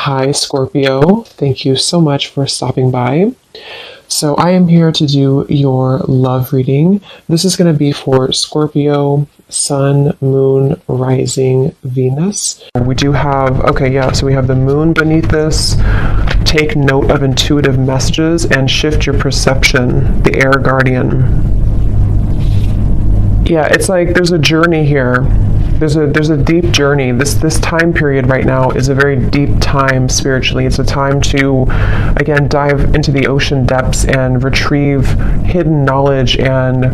Hi, Scorpio. Thank you so much for stopping by. So, I am here to do your love reading. This is going to be for Scorpio, Sun, Moon, Rising, Venus. We do have, so we have the Moon beneath this. Take note of intuitive messages and shift your perception, the Air Guardian. Yeah, it's like there's a journey here. There's a deep journey. This time period right now is a very deep time spiritually. It's a time to, again, dive into the ocean depths and retrieve hidden knowledge and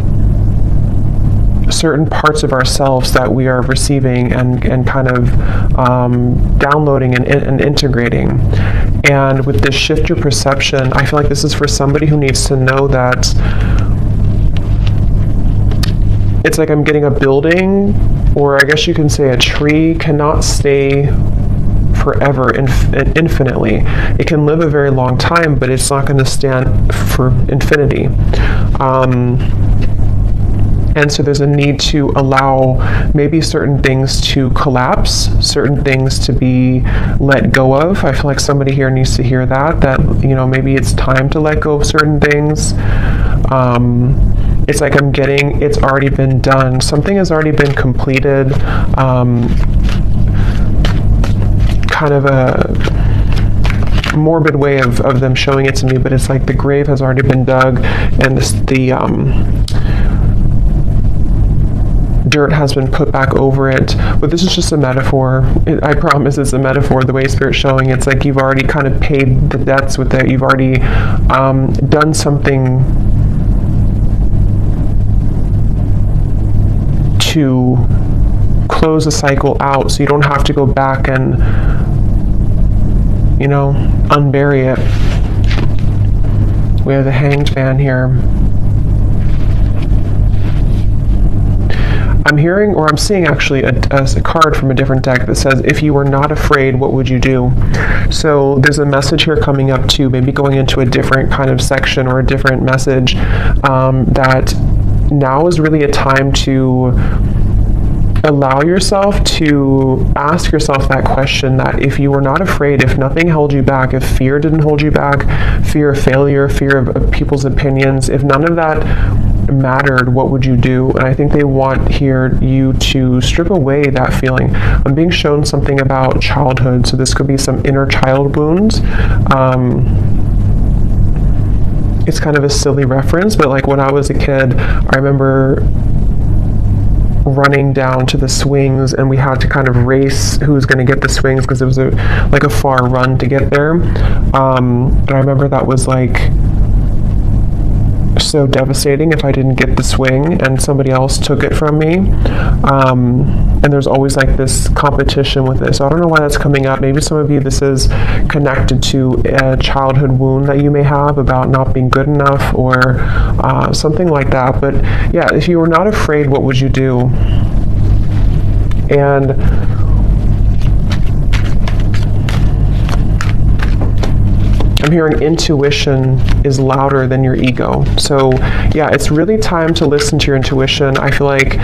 certain parts of ourselves that we are receiving and kind of downloading and integrating. And with this shift your perception, I feel like this is for somebody who needs to know that it's like I'm getting a building, or I guess you can say a tree cannot stay forever infinitely. It can live a very long time, but it's not going to stand for infinity. And so there's a need to allow maybe certain things to collapse, certain things to be let go of. I feel like somebody here needs to hear that, maybe it's time to let go of certain things. It's like it's already been done. Something has already been completed. Kind of a morbid way of them showing it to me, but it's like the grave has already been dug and dirt has been put back over it. But this is just a metaphor. I promise it's a metaphor. The way Spirit's showing, it's like you've already kind of paid the debts with it. You've already done something to close the cycle out, so you don't have to go back and unbury it. We have the Hanged Man here. I'm hearing, or I'm seeing actually a card from a different deck that says, if you were not afraid, what would you do? So there's a message here coming up too, maybe going into a different kind of section or a different message, that now is really a time to allow yourself to ask yourself that question, that if you were not afraid, if nothing held you back, if fear didn't hold you back, fear of failure, fear of people's opinions, if none of that mattered, what would you do? And I think they want here you to strip away that feeling. I'm being shown something about childhood, so this could be some inner child wounds. It's kind of a silly reference, but like when I was a kid, I remember running down to the swings, and we had to kind of race who was going to get the swings because it was a far run to get there. But I remember that was like so devastating if I didn't get the swing and somebody else took it from me. And there's always like this competition with this. So I don't know why that's coming up. Maybe some of you, this is connected to a childhood wound that you may have about not being good enough or something like that. But yeah, if you were not afraid, what would you do? And I'm hearing intuition is louder than your ego. So yeah, it's really time to listen to your intuition. I feel like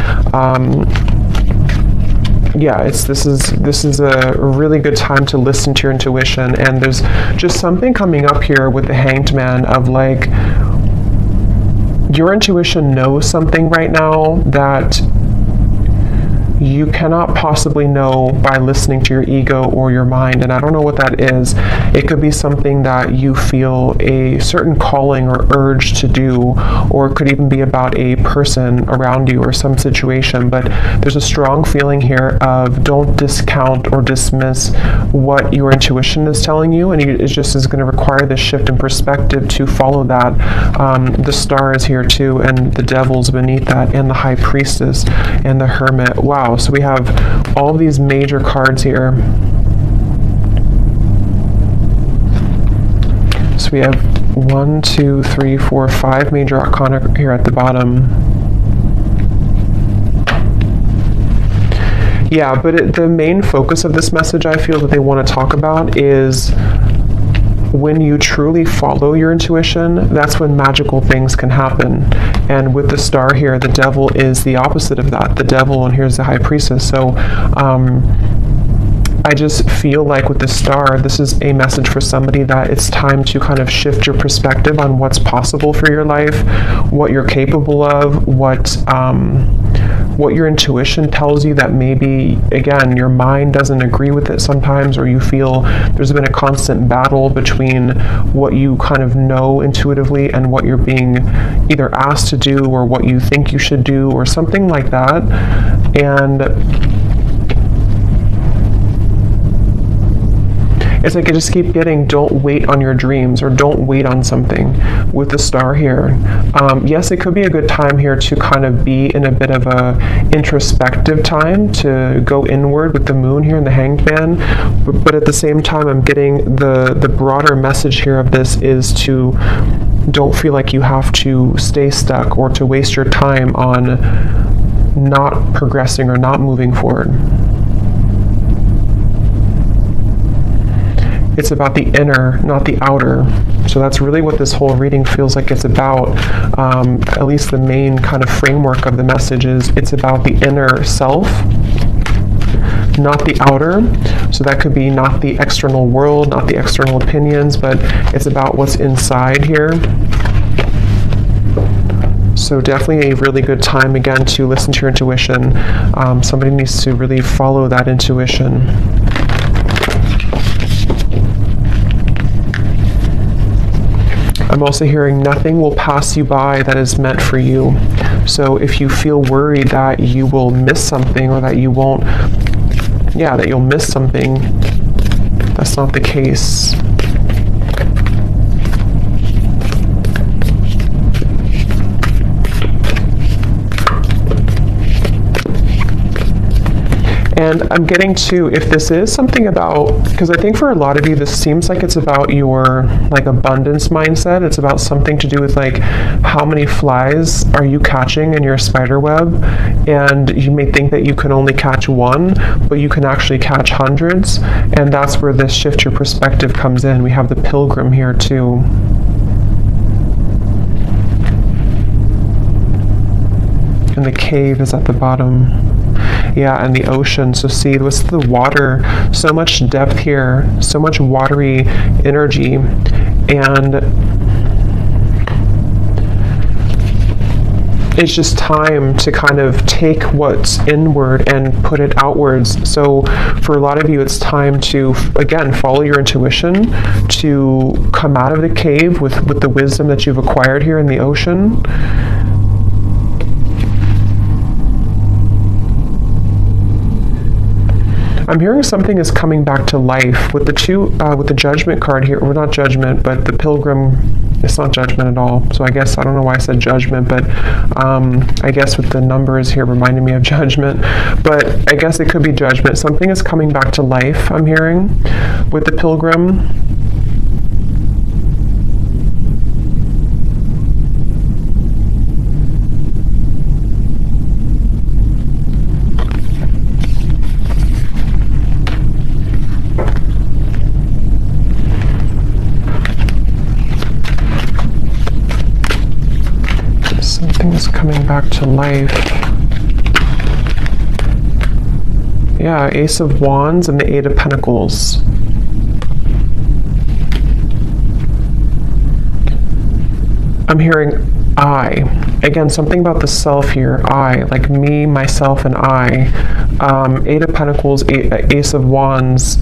this is a really good time to listen to your intuition. And there's just something coming up here with the Hanged Man of like, your intuition knows something right now that you cannot possibly know by listening to your ego or your mind. And I don't know what that is. It could be something that you feel a certain calling or urge to do, or it could even be about a person around you or some situation. But there's a strong feeling here of don't discount or dismiss what your intuition is telling you, and it just is going to require this shift in perspective to follow that. The Star is here too, and the Devil's beneath that, and the High Priestess and the Hermit. Wow. So we have all these major cards here. So we have 1, 2, 3, 4, 5 major arcana here at the bottom. Yeah, but the main focus of this message I feel that they want to talk about is when you truly follow your intuition, that's when magical things can happen. And with the Star here, the Devil is the opposite of that. The Devil, and here's the High Priestess. So I just feel like with the star, this is a message for somebody that it's time to kind of shift your perspective on what's possible for your life, what you're capable of, what your intuition tells you that maybe, again, your mind doesn't agree with it sometimes, or you feel there's been a constant battle between what you kind of know intuitively and what you're being either asked to do or what you think you should do or something like that. And it's like I just keep getting, don't wait on your dreams, or don't wait on something with the star here. Yes, it could be a good time here to kind of be in a bit of a introspective time, to go inward with the moon here in the Hanged Man. But at the same time, I'm getting the broader message here of this is to don't feel like you have to stay stuck or to waste your time on not progressing or not moving forward. It's about the inner, not the outer. So that's really what this whole reading feels like it's about. At least the main kind of framework of the message is it's about the inner self, not the outer. So that could be not the external world, not the external opinions, but it's about what's inside here. So definitely a really good time, again, to listen to your intuition. Somebody needs to really follow that intuition. I'm also hearing nothing will pass you by that is meant for you. So if you feel worried that you will miss something, or that you won't, that you'll miss something, that's not the case. And I'm getting to, if this is something about, because I think for a lot of you, this seems like it's about your like abundance mindset. It's about something to do with like how many flies are you catching in your spider web, and you may think that you can only catch one, but you can actually catch hundreds. And that's where this shift your perspective comes in. We have the Pilgrim here too. And the cave is at the bottom. Yeah, and the ocean. So see, what's the water? So much depth here, so much watery energy. And it's just time to kind of take what's inward and put it outwards. So for a lot of you, it's time to, again, follow your intuition, to come out of the cave with the wisdom that you've acquired here in the ocean. I'm hearing something is coming back to life with the with the Judgment card here, or not Judgment, but the Pilgrim. It's not Judgment at all. So I guess, I don't know why I said Judgment, but I guess with the numbers here reminding me of Judgment, but I guess it could be Judgment. Something is coming back to life, I'm hearing, with the Pilgrim. Something's coming back to life. Yeah, Ace of Wands and the Eight of Pentacles. I'm hearing I. Again, something about the self here. I, like me, myself, and I. Eight of Pentacles, Ace of Wands.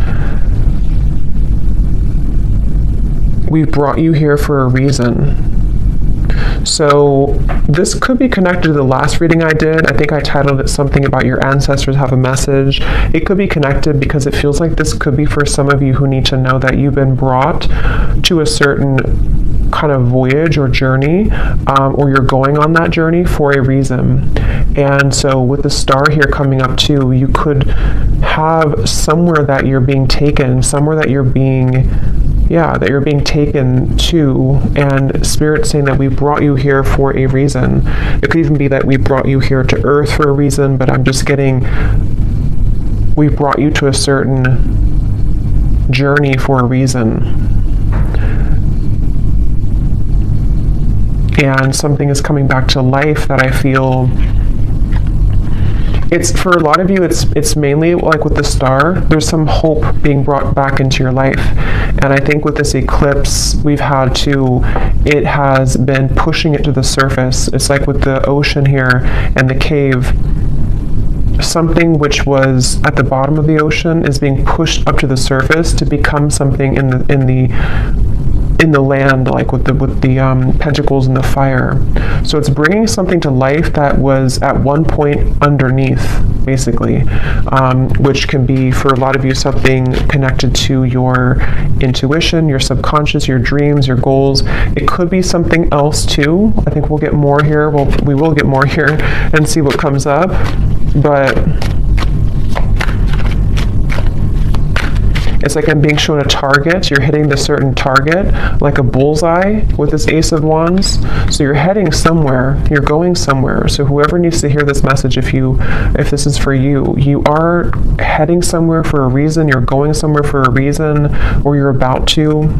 We've brought you here for a reason. So this could be connected to the last reading I did. I think I titled it something about your ancestors have a message. It could be connected because it feels like this could be for some of you who need to know that you've been brought to a certain kind of voyage or journey, or you're going on that journey for a reason. And so with the star here coming up too, you could have somewhere that you're being taken, somewhere that you're being taken to, and Spirit saying that we brought you here for a reason. It could even be that we brought you here to Earth for a reason, but I'm just getting, we brought you to a certain journey for a reason. And something is coming back to life that I feel it's for a lot of you, it's mainly like with the star, there's some hope being brought back into your life. And I think with this eclipse we've had to, it has been pushing it to the surface. It's like with the ocean here and the cave, something which was at the bottom of the ocean is being pushed up to the surface to become something in the land, like with the pentacles and the fire. So it's bringing something to life that was at one point underneath, basically, which can be for a lot of you something connected to your intuition, your subconscious, your dreams, your goals. It could be something else too. I think we'll get more here. We will get more here and see what comes up. But it's like I'm being shown a target. You're hitting the certain target, like a bullseye with this Ace of Wands. So you're heading somewhere. You're going somewhere. So whoever needs to hear this message, if this is for you, you are heading somewhere for a reason. You're going somewhere for a reason, or you're about to.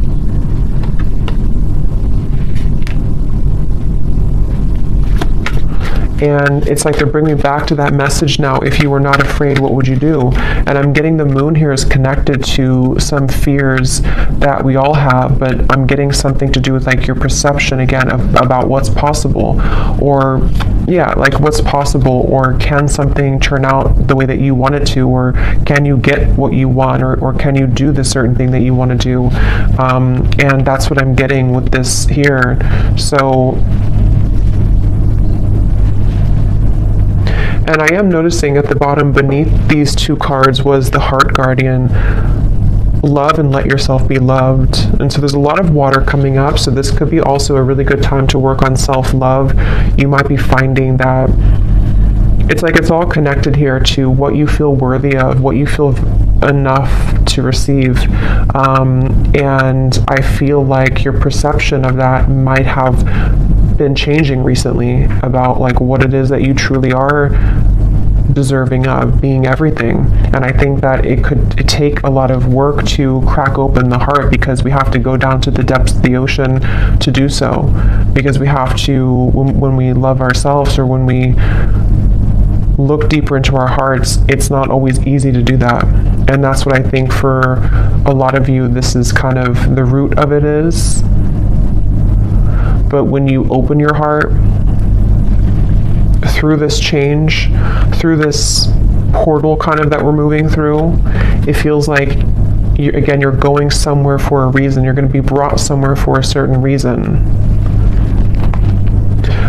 And it's like they're bringing me back to that message now. If you were not afraid, what would you do? And I'm getting the moon here is connected to some fears that we all have, but I'm getting something to do with like your perception again about what's possible, or yeah, like what's possible, or can something turn out the way that you want it to, or can you get what you want, or can you do the certain thing that you want to do? And that's what I'm getting with this here. So. And I am noticing at the bottom beneath these two cards was the Heart Guardian. Love and let yourself be loved. And so there's a lot of water coming up, so this could be also a really good time to work on self-love. You might be finding that it's like it's all connected here to what you feel worthy of, what you feel enough to receive. And I feel like your perception of that might have been changing recently about like what it is that you truly are deserving of, being everything. And I think that it could take a lot of work to crack open the heart, because we have to go down to the depths of the ocean to do so, because we have to, when we love ourselves, or when we look deeper into our hearts, it's not always easy to do that. And that's what I think for a lot of you, this is kind of the root of it is. But when you open your heart through this change, through this portal kind of that we're moving through, it feels like, you're going somewhere for a reason. You're going to be brought somewhere for a certain reason.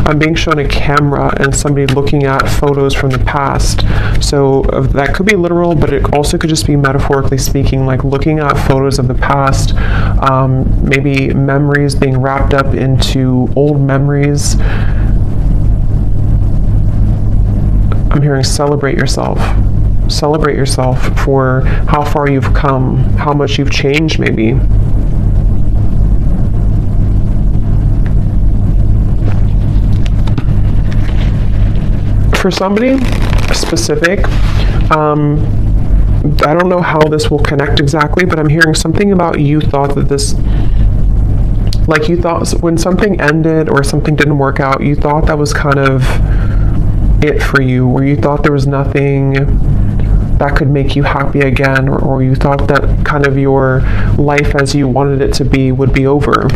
I'm being shown a camera and somebody looking at photos from the past. So that could be literal, but it also could just be metaphorically speaking, like looking at photos of the past, maybe memories being wrapped up into old memories. I'm hearing celebrate yourself. Celebrate yourself for how far you've come, how much you've changed maybe. For somebody specific, I don't know how this will connect exactly, but I'm hearing something about you thought that this, like you thought when something ended or something didn't work out, you thought that was kind of it for you, or you thought there was nothing that could make you happy again, or you thought that kind of your life as you wanted it to be would be over.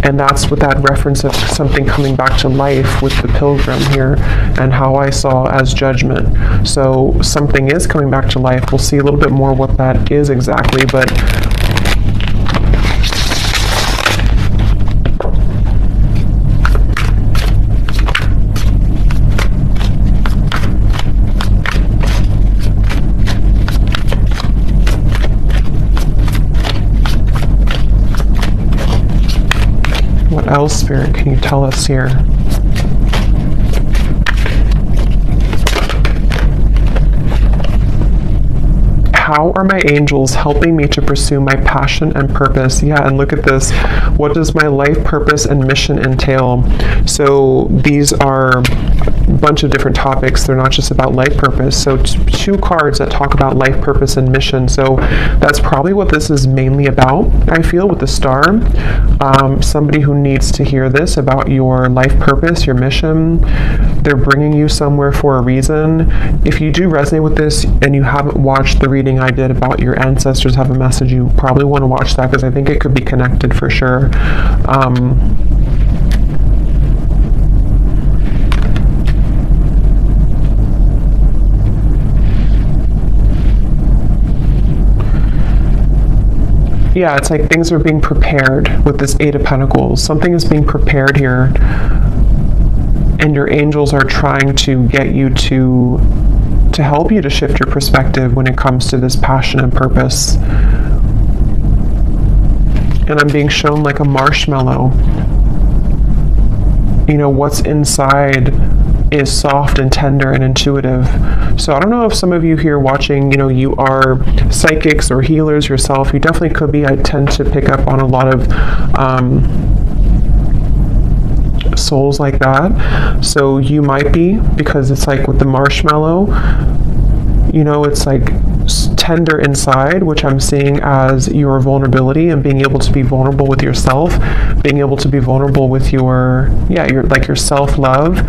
And that's with that reference of something coming back to life with the pilgrim here, and how I saw as judgment. So something is coming back to life. We'll see a little bit more what that is exactly, but else, Spirit, can you tell us here? how are my angels helping me to pursue my passion and purpose? Yeah, and look at this. What does my life purpose and mission entail? So these are a bunch of different topics. They're not just about life purpose. So two cards that talk about life purpose and mission. So that's probably what this is mainly about, I feel, with the star. Somebody who needs to hear this about your life purpose, your mission. They're bringing you somewhere for a reason. If you do resonate with this and you haven't watched the reading I did about your ancestors have a message, you probably want to watch that, because I think it could be connected for sure. Yeah, it's like things are being prepared with this Eight of Pentacles. Something is being prepared here, and your angels are trying to get you to help you to shift your perspective when it comes to this passion and purpose. And I'm being shown like a marshmallow. You know, what's inside is soft and tender and intuitive. So I don't know if some of you here watching, you know, you are psychics or healers yourself. You definitely could be. I tend to pick up on a lot of souls like that. So you might be, because it's like with the marshmallow, you know, it's like tender inside, which I'm seeing as your vulnerability and being able to be vulnerable with yourself, being able to be vulnerable with your self-love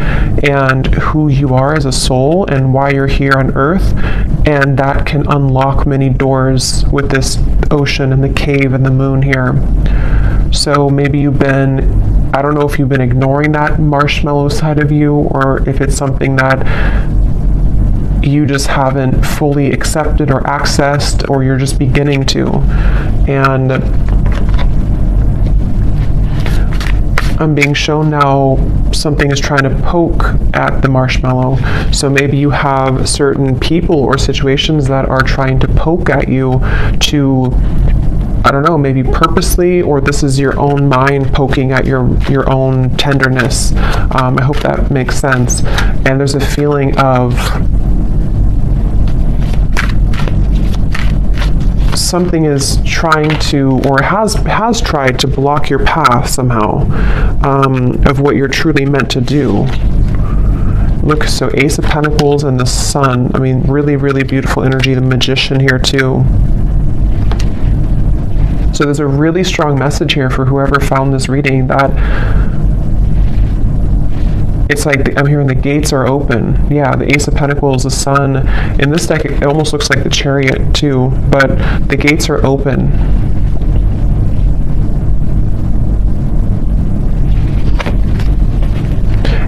and who you are as a soul and why you're here on earth. And that can unlock many doors with this ocean and the cave and the moon here. So maybe you've been, I don't know if you've been ignoring that marshmallow side of you, or if it's something that you just haven't fully accepted or accessed, or you're just beginning to. And I'm being shown now something is trying to poke at the marshmallow. So maybe you have certain people or situations that are trying to poke at you to, I don't know, maybe purposely, or this is your own mind poking at your own tenderness. I hope that makes sense. And there's a feeling of something is trying to, or has tried to block your path somehow, of what you're truly meant to do. Look, so Ace of Pentacles and the Sun. I mean, really, really beautiful energy. The Magician here too. So there's a really strong message here for whoever found this reading, that it's like I'm hearing the gates are open. Yeah, the Ace of Pentacles, the Sun. In this deck, it almost looks like the Chariot too, but the gates are open.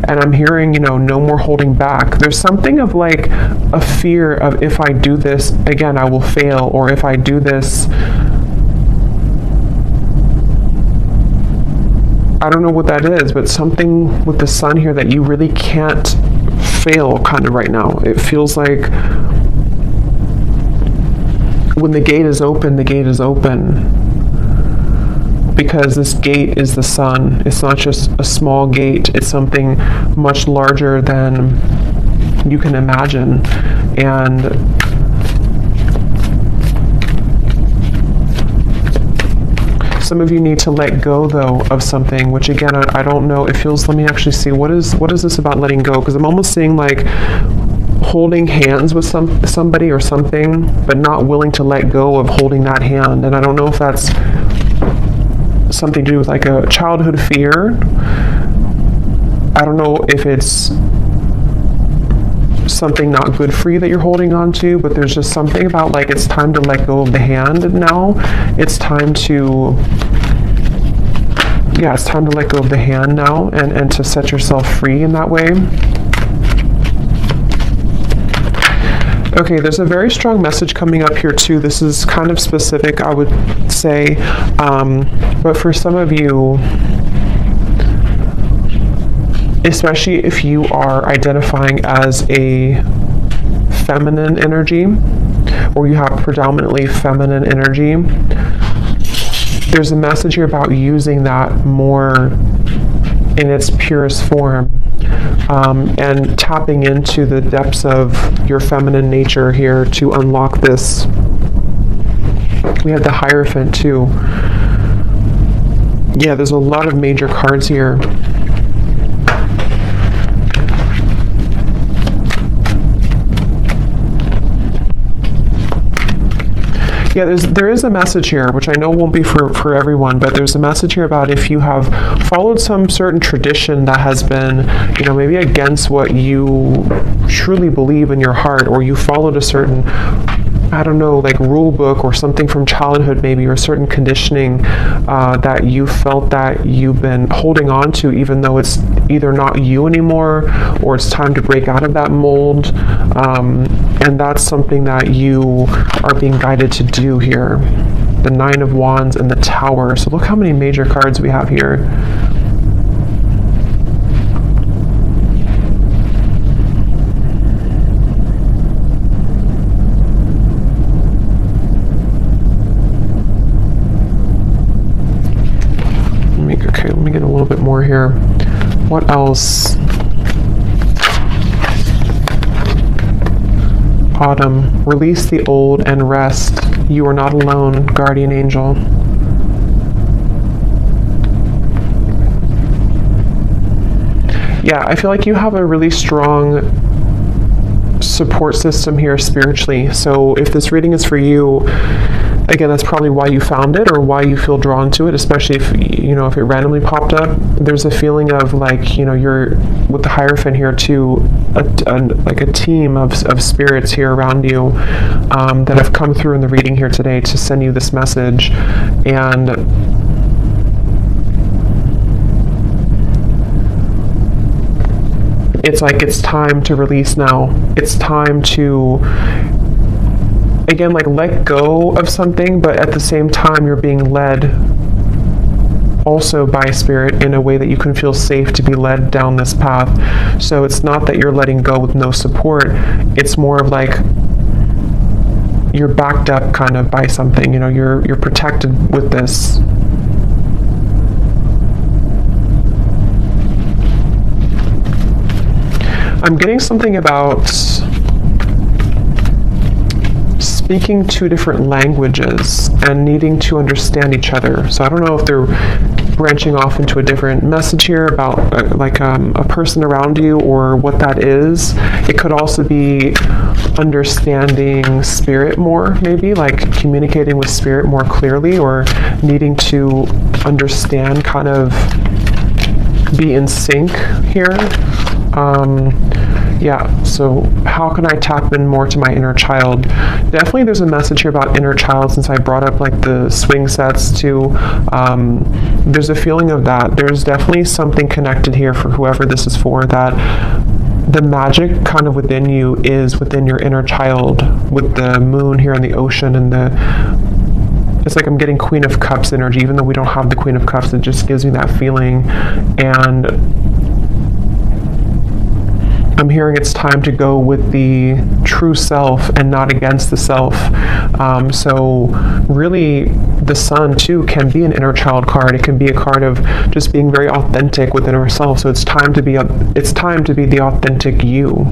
And I'm hearing, you know, no more holding back. There's something of like a fear of, if I do this, again, I will fail, or if I do this, I don't know what that is, but something with the Sun here that you really can't fail kind of right now. It feels like when the gate is open, the gate is open. Because this gate is the Sun. It's not just a small gate. It's something much larger than you can imagine. And some of you need to let go, though, of something, which again, I don't know. It feels, let me actually see, what is this about letting go? Because I'm almost seeing like holding hands with somebody or something, but not willing to let go of holding that hand. And I don't know if that's something to do with like a childhood fear. I don't know if it's something not good for you that you're holding on to, but there's just something about like it's time to let go of the hand now. It's time to, yeah, it's time to let go of the hand now, and to set yourself free in that way. Okay, there's a very strong message coming up here too. This is kind of specific, I would say, but for some of you, especially if you are identifying as a feminine energy, or you have predominantly feminine energy, there's a message here about using that more in its purest form, and tapping into the depths of your feminine nature here to unlock this We have the Hierophant too. Yeah, there's a lot of major cards here. Yeah, there is a message here, which I know won't be for everyone, but there's a message here about if you have followed some certain tradition that has been, maybe against what you truly believe in your heart, or you followed a certain, I don't know, like rule book or something from childhood maybe, or certain conditioning that you felt that you've been holding on to, even though it's either not you anymore or it's time to break out of that mold. And that's something that you are being guided to do here. The Nine of Wands and the Tower. So look how many major cards we have here. Let me get a little bit more here. What else? Autumn. Release the old and rest. You are not alone, guardian angel. Yeah, I feel like you have a really strong support system here spiritually. So if this reading is for you, again, that's probably why you found it or why you feel drawn to it, especially if, if it randomly popped up. There's a feeling of like, you're with the Hierophant here too, like a team of spirits here around you that have come through in the reading here today to send you this message. And it's like, it's time to release now. It's time to, again, like let go of something, but at the same time you're being led also by Spirit in a way that you can feel safe to be led down this path. So it's not that you're letting go with no support, it's more of like you're backed up kind of by something, you're protected with this. I'm getting something about speaking two different languages and needing to understand each other. So I don't know if they're branching off into a different message here about a person around you or what that is. It could also be understanding Spirit more, maybe like communicating with Spirit more clearly, or needing to understand, kind of be in sync here. Yeah, so how can I tap in more to my inner child? Definitely there's a message here about inner child, since I brought up like the swing sets too. There's a feeling of that. There's definitely something connected here for whoever this is for, that the magic kind of within you is within your inner child, with the moon here in the ocean, and it's like I'm getting Queen of Cups energy, even though we don't have the Queen of Cups. It just gives me that feeling. And I'm hearing it's time to go with the true self and not against the self. So really, the Sun too can be an inner child card. It can be a card of just being very authentic within ourselves. So it's time to be the authentic you.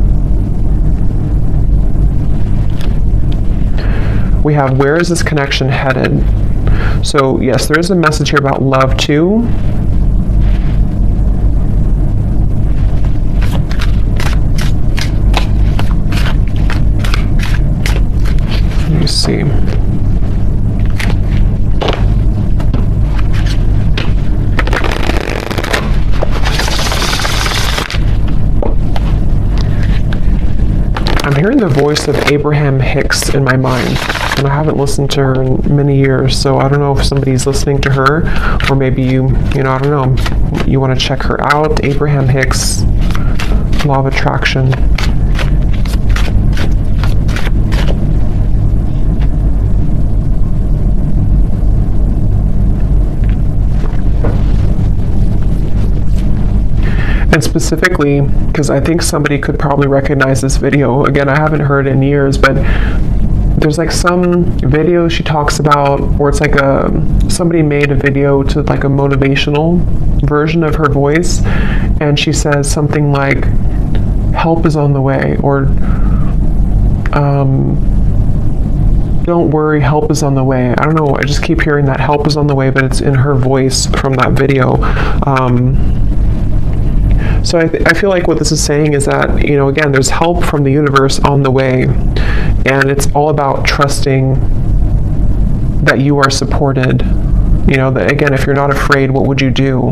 We have, where is this connection headed? So yes, there is a message here about love too. Let me see. I'm hearing the voice of Abraham Hicks in my mind, and I haven't listened to her in many years, so I don't know if somebody's listening to her, or maybe I don't know, you want to check her out. Abraham Hicks, Law of Attraction. And specifically, because I think somebody could probably recognize this video. Again, I haven't heard it in years, but there's like some video she talks about, or it's like somebody made a video to like a motivational version of her voice, and she says something like, help is on the way, or don't worry, help is on the way. I don't know, I just keep hearing that help is on the way, but it's in her voice from that video. So I feel like what this is saying is that, you know, again, there's help from the universe on the way, and it's all about trusting that you are supported. You know, that, again, if you're not afraid, what would you do?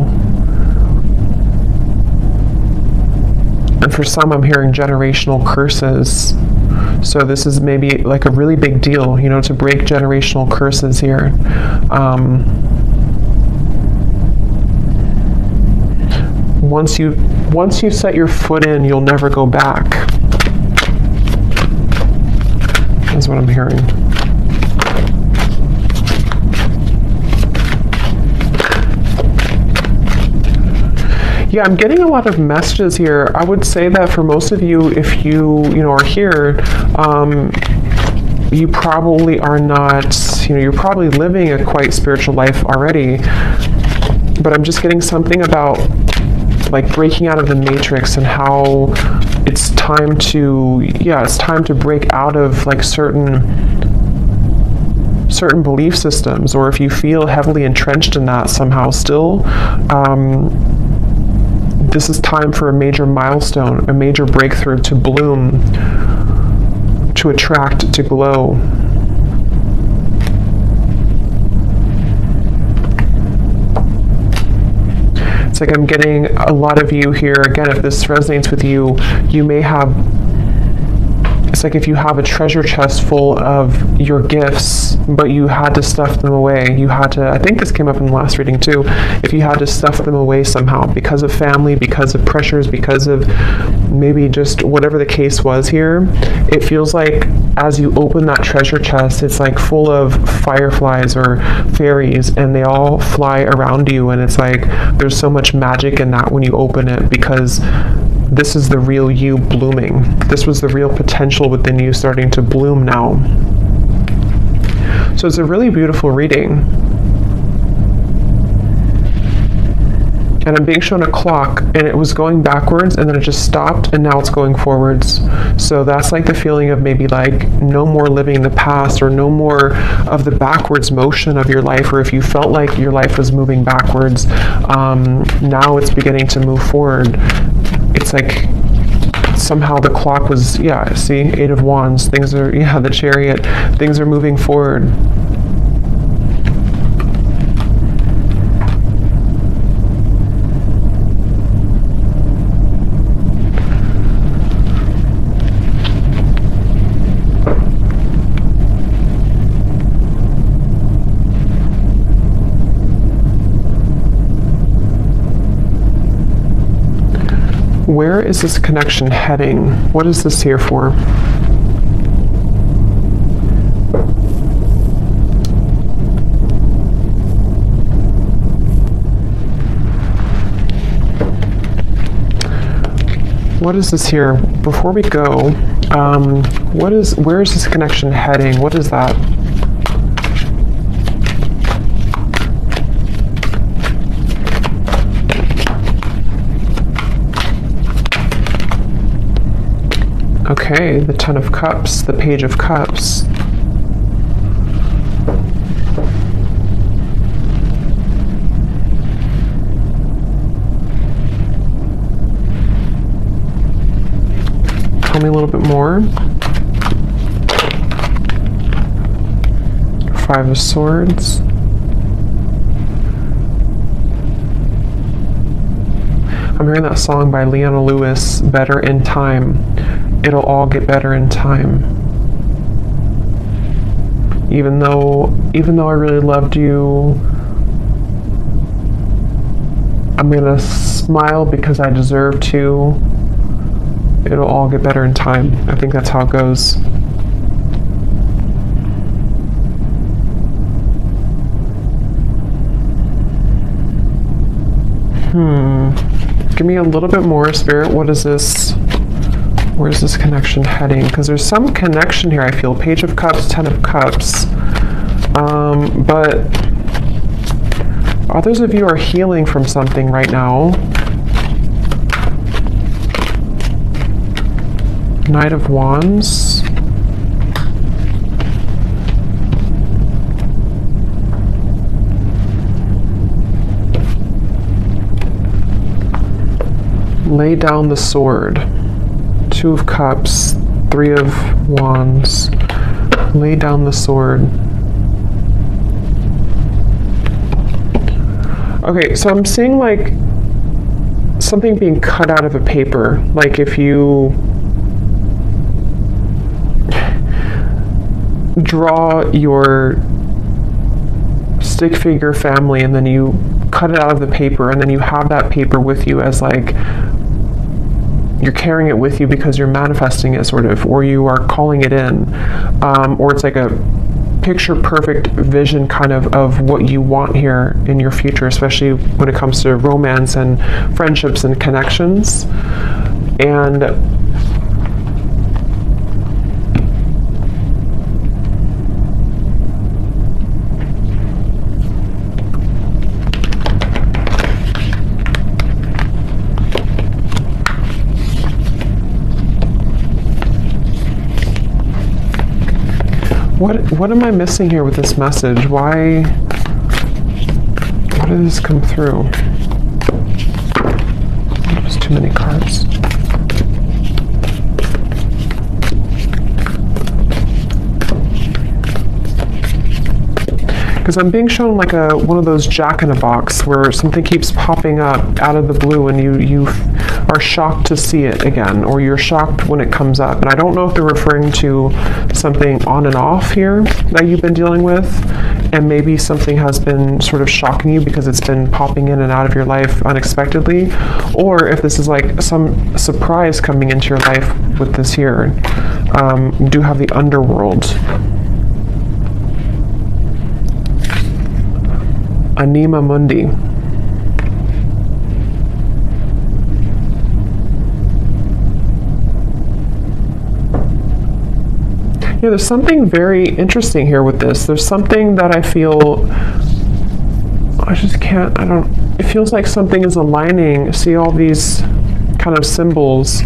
And for some, I'm hearing generational curses. So this is maybe like a really big deal, you know, to break generational curses here. Once you set your foot in, you'll never go back. That's what I'm hearing. Yeah, I'm getting a lot of messages here. I would say that for most of you, if you are here, you probably are not, you're probably living a quite spiritual life already. But I'm just getting something about like breaking out of the matrix and how it's time to break out of like certain belief systems, or if you feel heavily entrenched in that somehow still, this is time for a major milestone, a major breakthrough to bloom, to attract, to glow. It's like I'm getting a lot of you here. Again, if this resonates with you, you may have, it's like if you have a treasure chest full of your gifts, but you had to stuff them away. You had to, I think this came up in the last reading too, if you had to stuff them away somehow because of family, because of pressures, because of maybe just whatever the case was here, it feels like as you open that treasure chest, it's like full of fireflies or fairies, and they all fly around you, and it's like there's so much magic in that when you open it, because this is the real you blooming. This was the real potential within you starting to bloom now. So it's a really beautiful reading. And I'm being shown a clock, and it was going backwards, and then it just stopped, and now it's going forwards. So that's like the feeling of maybe like no more living in the past, or no more of the backwards motion of your life, or if you felt like your life was moving backwards, now it's beginning to move forward. It's like somehow the clock was, see, Eight of Wands, things are, the Chariot, things are moving forward. Where is this connection heading? What is this here for? What is this here? Before we go, where is this connection heading? What is that? Okay, the Ten of Cups, the Page of Cups. Tell me a little bit more. Five of Swords. I'm hearing that song by Leona Lewis, Better in Time. It'll all get better in time. Even though I really loved you, I'm gonna smile because I deserve to. It'll all get better in time. I think that's how it goes. Give me a little bit more, Spirit. What is this? Where's this connection heading? Because there's some connection here, I feel. Page of Cups, Ten of Cups. But others of you are healing from something right now. Knight of Wands. Lay down the sword. 2 of Cups, 3 of Wands. Lay down the sword. Okay, so I'm seeing like something being cut out of a paper. Like if you draw your stick figure family and then you cut it out of the paper and then you have that paper with you as like you're carrying it with you because you're manifesting it sort of, or you are calling it in, or it's like a picture perfect vision kind of what you want here in your future, especially when it comes to romance and friendships and connections. And what am I missing here with this message? Why did this come through? There's too many cards. Because I'm being shown like one of those jack-in-a-box where something keeps popping up out of the blue and you are shocked to see it again, or you're shocked when it comes up. And I don't know if they're referring to something on and off here that you've been dealing with, and maybe something has been sort of shocking you because it's been popping in and out of your life unexpectedly, or if this is like some surprise coming into your life with this here. You do have the underworld. Anima Mundi. Yeah, there's something very interesting here with this. There's something that I feel, it feels like something is aligning. See all these kind of symbols.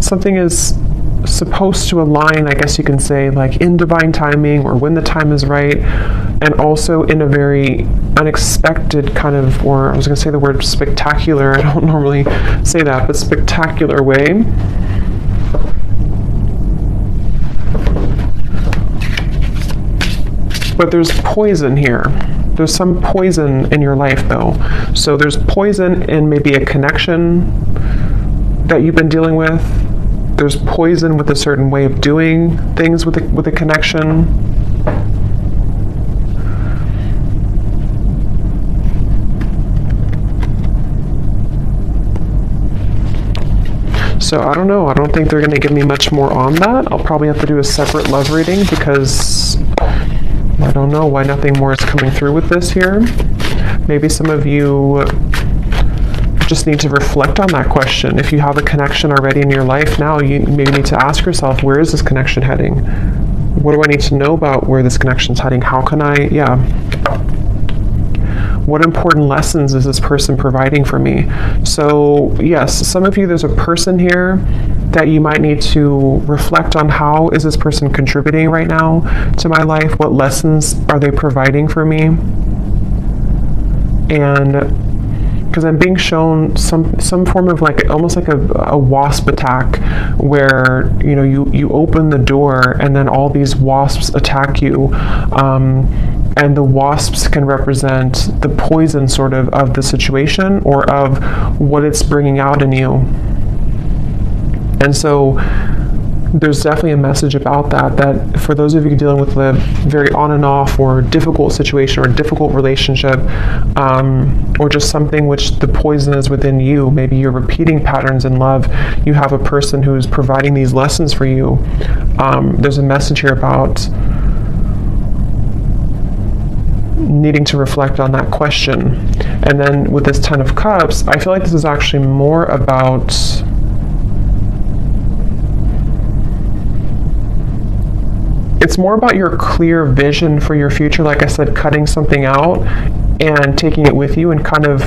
Something is supposed to align, I guess you can say, like in divine timing or when the time is right, and also in a very unexpected kind of, or I was going to say the word spectacular, I don't normally say that, but spectacular way. But there's poison here. There's some poison in your life though. So there's poison in maybe a connection that you've been dealing with. There's poison with a certain way of doing things with a connection. So I don't know. I don't think they're going to give me much more on that. I'll probably have to do a separate love reading because I don't know why nothing more is coming through with this here. Maybe some of you just need to reflect on that question. If you have a connection already in your life now, you maybe need to ask yourself, where is this connection heading? What do I need to know about where this connection is heading? How can I, what important lessons is this person providing for me? So yes, some of you, there's a person here that you might need to reflect on. How is this person contributing right now to my life? What lessons are they providing for me? And because I'm being shown some form of like almost like a wasp attack, where you open the door and then all these wasps attack you, and the wasps can represent the poison sort of the situation or of what it's bringing out in you. And so there's definitely a message about that for those of you dealing with a very on and off or difficult situation or difficult relationship, or just something which the poison is within you. Maybe you're repeating patterns in love. You have a person who's providing these lessons for you. There's a message here about needing to reflect on that question. And then with this 10 of Cups, I feel like this is actually more about it's more about your clear vision for your future. Like I said, cutting something out and taking it with you and kind of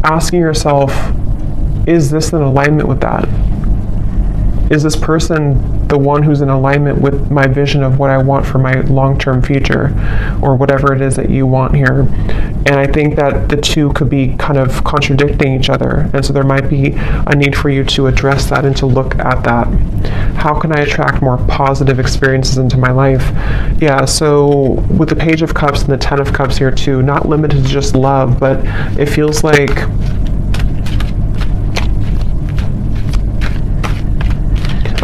asking yourself, is this in alignment with that? is this person the one who's in alignment with my vision of what I want for my long-term future, or whatever it is that you want here? And I think that the two could be kind of contradicting each other, and so there might be a need for you to address that and to look at that. How can I attract more positive experiences into my life? Yeah, so with the Page of Cups and the Ten of Cups here too, not limited to just love, but it feels like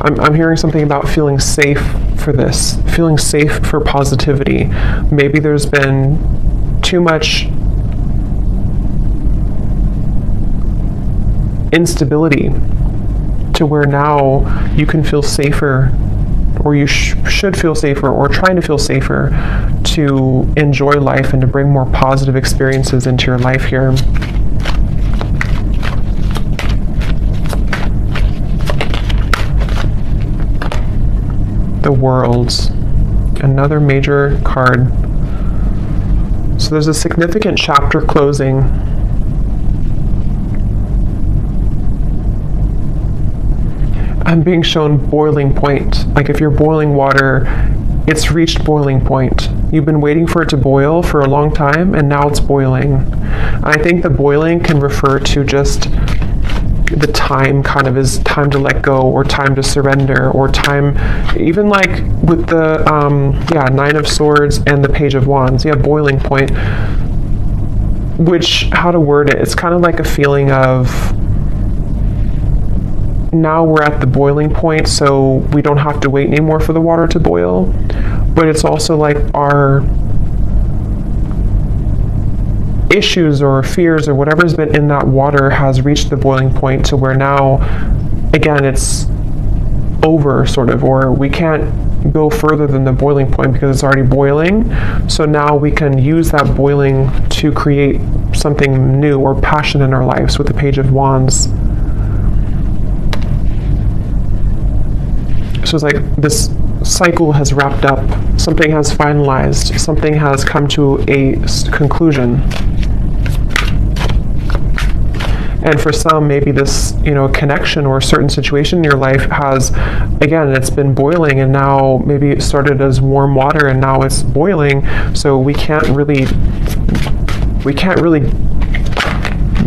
I'm hearing something about feeling safe for this, feeling safe for positivity. Maybe there's been too much instability to where now you can feel safer, or you should feel safer, or trying to feel safer to enjoy life and to bring more positive experiences into your life here. The World, another major card. So there's a significant chapter closing. I'm being shown boiling point. Like if you're boiling water, it's reached boiling point. You've been waiting for it to boil for a long time, and now it's boiling. I think the boiling can refer to just the time, kind of is time to let go, or time to surrender, or time, even like with the Nine of Swords and the Page of Wands, boiling point, which, how to word it, it's kind of like a feeling of now we're at the boiling point, so we don't have to wait anymore for the water to boil. But it's also like our issues or fears or whatever's been in that water has reached the boiling point, to where now, again, it's over, sort of, or we can't go further than the boiling point because it's already boiling. So now we can use that boiling to create something new or passion in our lives with the Page of Wands. So it's like this cycle has wrapped up, something has finalized, something has come to a conclusion. And for some, maybe this, connection or a certain situation in your life has, again, it's been boiling, and now maybe it started as warm water and now it's boiling. So we can't really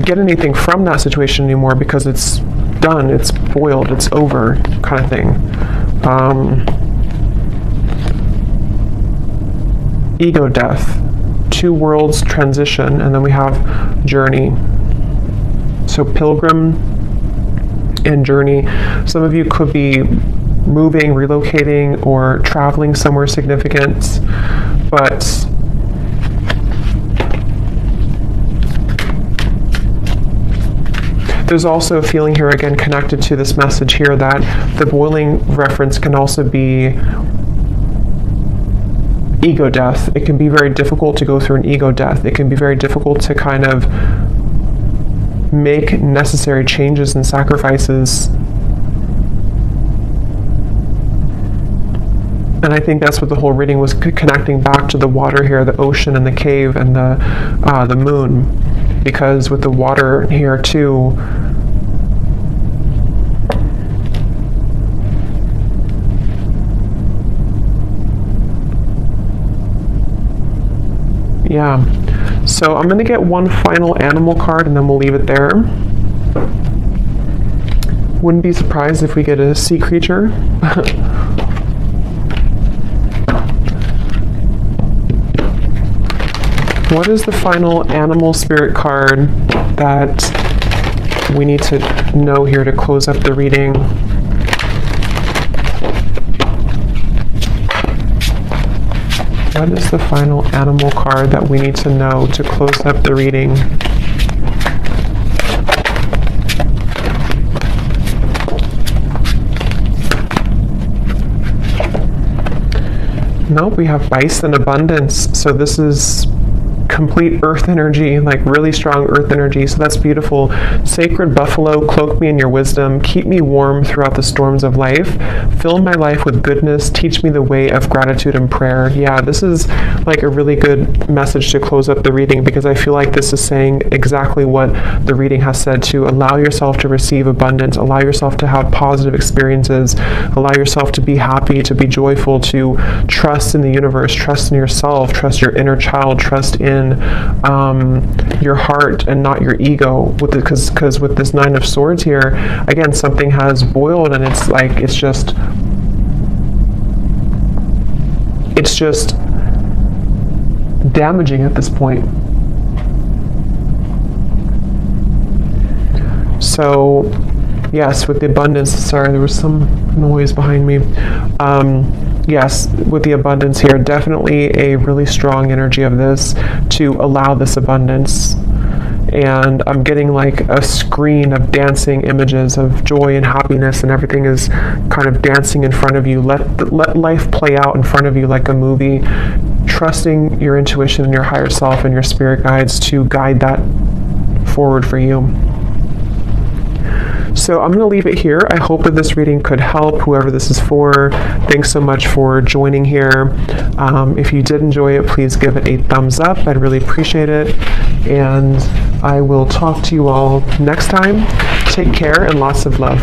get anything from that situation anymore because it's done, it's boiled, it's over, kind of thing. Ego death, two worlds transition, and then we have journey. So pilgrim and journey. Some of you could be moving, relocating, or traveling somewhere significant, but there's also a feeling here, again, connected to this message here, that the boiling reference can also be ego death. It can be very difficult to go through an ego death. It can be very difficult to kind of make necessary changes and sacrifices. And I think that's what the whole reading was connecting back to the water here, the ocean and the cave and the moon. Because with the water here too, so I'm going to get one final animal card and then we'll leave it there. Wouldn't be surprised if we get a sea creature. What is the final animal spirit card that we need to know here to close up the reading? What is the final animal card that we need to know to close up the reading? Nope, we have bison abundance. So this is complete earth energy, like really strong earth energy. So that's beautiful. Sacred buffalo, cloak me in your wisdom. Keep me warm throughout the storms of life. Fill my life with goodness. Teach me the way of gratitude and prayer. Yeah, this is like a really good message to close up the reading, because I feel like this is saying exactly what the reading has said, to allow yourself to receive abundance, allow yourself to have positive experiences, allow yourself to be happy, to be joyful, to trust in the universe, trust in yourself, trust your inner child, trust in your heart and not your ego. Because with this Nine of Swords here, again, something has boiled, and it's like, it's just damaging at this point. So yes, with the abundance, sorry, there was some noise behind me. Yes, with the abundance here, definitely a really strong energy of this to allow this abundance. And I'm getting like a screen of dancing images of joy and happiness, and everything is kind of dancing in front of you. Let life play out in front of you like a movie, trusting your intuition and your higher self and your spirit guides to guide that forward for you. So I'm going to leave it here. I hope that this reading could help whoever this is for. Thanks so much for joining here. If you did enjoy it, please give it a thumbs up. I'd really appreciate it. And I will talk to you all next time. Take care and lots of love.